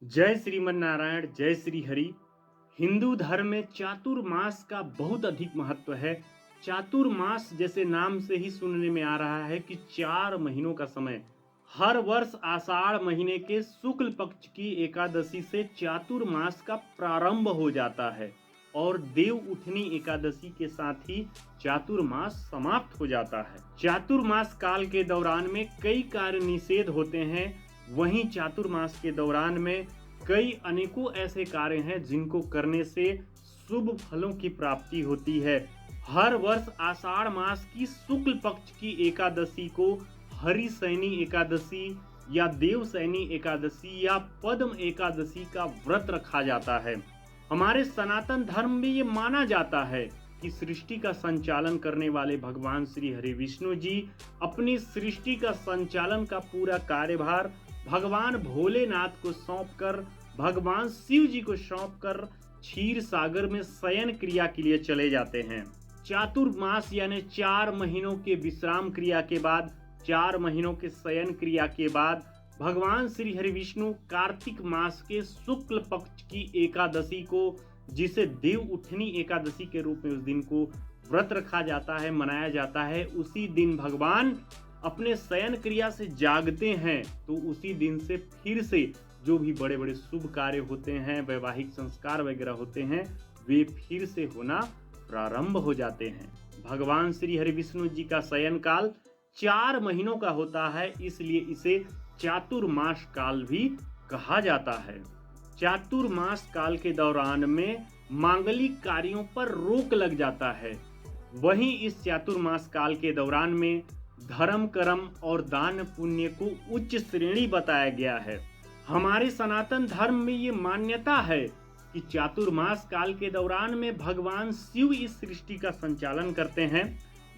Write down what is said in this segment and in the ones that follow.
जय श्रीमन नारायण, जय श्री हरि। हिंदू धर्म में चातुर्मास का बहुत अधिक महत्व है। चातुर्मास जैसे नाम से ही सुनने में आ रहा है कि 4 महीनों का समय। हर वर्ष आषाढ़ महीने के शुक्ल पक्ष की एकादशी से चातुर्मास का प्रारंभ हो जाता है और देव उठनी एकादशी के साथ ही चातुर्मास समाप्त हो जाता है। चातुर्मास काल के दौरान में कई कार्य निषेध होते हैं। वहीं चातुर्मास के दौरान में कई अनेकों ऐसे कार्य हैं जिनको करने से शुभ फलों की प्राप्ति होती है। हर वर्ष आषाढ़ मास की शुक्ल पक्ष की एकादशी को हरिशयनी एकादशी या देवशयनी एकादशी या पद्म एकादशी का व्रत रखा जाता है। हमारे सनातन धर्म में ये माना जाता है कि सृष्टि का संचालन करने वाले भगवान श्री हरि विष्णु जी अपनी सृष्टि का संचालन का पूरा कार्यभार भगवान भोलेनाथ को सौंपकर, भगवान शिव जी को सौंपकर क्षीर सागर में शयन क्रिया के लिए चले जाते हैं। चातुर्मास यानी 4 महीनों के विश्राम क्रिया के बाद, 4 महीनों के शयन क्रिया के बाद भगवान श्री हरि विष्णु कार्तिक मास के शुक्ल पक्ष की एकादशी को, जिसे देव उठनी एकादशी के रूप में उस दिन को व्रत रखा जाता है, मनाया जाता है। उसी दिन भगवान अपने शयन क्रिया से जागते हैं तो उसी दिन से फिर से जो भी बड़े बड़े शुभ कार्य होते हैं, वैवाहिक संस्कार वगैरह होते हैं, वे फिर से होना प्रारंभ हो जाते हैं। भगवान श्री हरि विष्णु जी का शयन काल 4 महीनों का होता है, इसलिए इसे चातुर्मास काल भी कहा जाता है। चातुर्मास काल के दौरान में मांगलिक कार्यों पर रोक लग जाता है। वहीं इस चातुर्मास काल के दौरान में धर्म, कर्म और दान पुण्य को उच्च श्रेणी बताया गया है। हमारे सनातन धर्म में ये मान्यता है कि चातुर्मास काल के दौरान में भगवान शिव इस सृष्टि का संचालन करते हैं।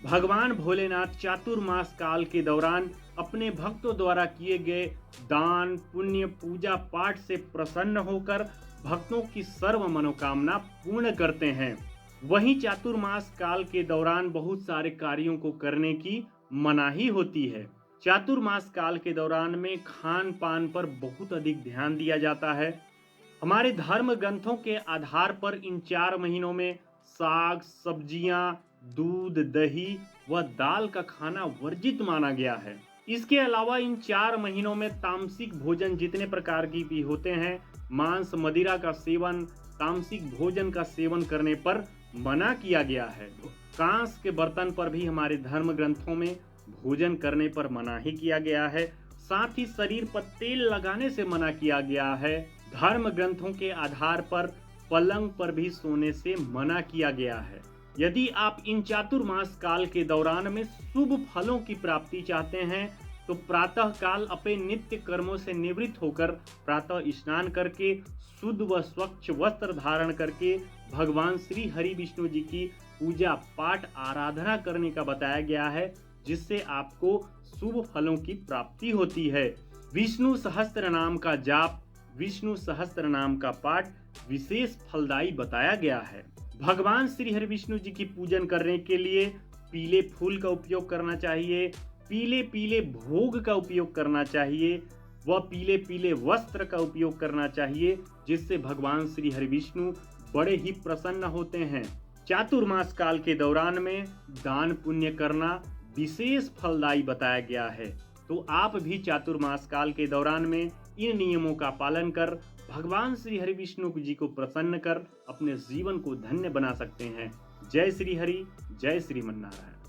भगवान भोलेनाथ चातुर्मास काल के दौरान अपने भक्तों द्वारा किए गए दान, पुण्य, पूजा पाठ से प्रसन्न होकर भक्तों की सर्व मनोकामना पूर्ण करते हैं। वहीं चातुर्मास काल के दौरान बहुत सारे कार्यों को करने की मनाही होती है। चातुर्मास काल के दौरान में खान पान पर बहुत अधिक ध्यान दिया जाता है। हमारे धर्म ग्रंथों के आधार पर इन 4 महीनों में साग, सब्जियां, दूध, दही व दाल का खाना वर्जित माना गया है। इसके अलावा इन 4 महीनों में तामसिक भोजन जितने प्रकार की भी होते हैं, मांस, मदिरा का सेवन, तामसिक भोजन का सेवन करने पर मना किया गया है। कांस के बर्तन पर भी हमारे धर्म ग्रंथों में भोजन करने पर मना ही किया गया है। साथ ही शरीर पर तेल लगाने से मना किया गया है। धर्म ग्रंथों के आधार पर पलंग पर भी सोने से मना किया गया है। यदि आप इन चातुर्मास काल के दौरान में शुभ फलों की प्राप्ति चाहते हैं तो प्रातः काल अपने नित्य कर्मों से निवृत्त होकर प्रातः स्नान करके शुद्ध व स्वच्छ वस्त्र धारण करके भगवान श्री हरि विष्णु जी की पूजा पाठ आराधना करने का बताया गया है, जिससे आपको शुभ फलों की प्राप्ति होती है। विष्णु सहस्त्र नाम का जाप, विष्णु सहस्त्र नाम का पाठ विशेष फलदायी बताया गया है। भगवान श्री हरि विष्णु जी की पूजन करने के लिए पीले फूल का उपयोग करना चाहिए, पीले पीले भोग का उपयोग करना चाहिए व पीले पीले वस्त्र का उपयोग करना चाहिए, जिससे भगवान श्री हरि विष्णु बड़े ही प्रसन्न होते हैं। चातुर्मास काल के दौरान में दान पुण्य करना विशेष फलदायी बताया गया है। तो आप भी चातुर्मास काल के दौरान में इन नियमों का पालन कर भगवान श्री हरि विष्णु जी को प्रसन्न कर अपने जीवन को धन्य बना सकते हैं। जय श्री हरि, जय श्रीमन नारायण।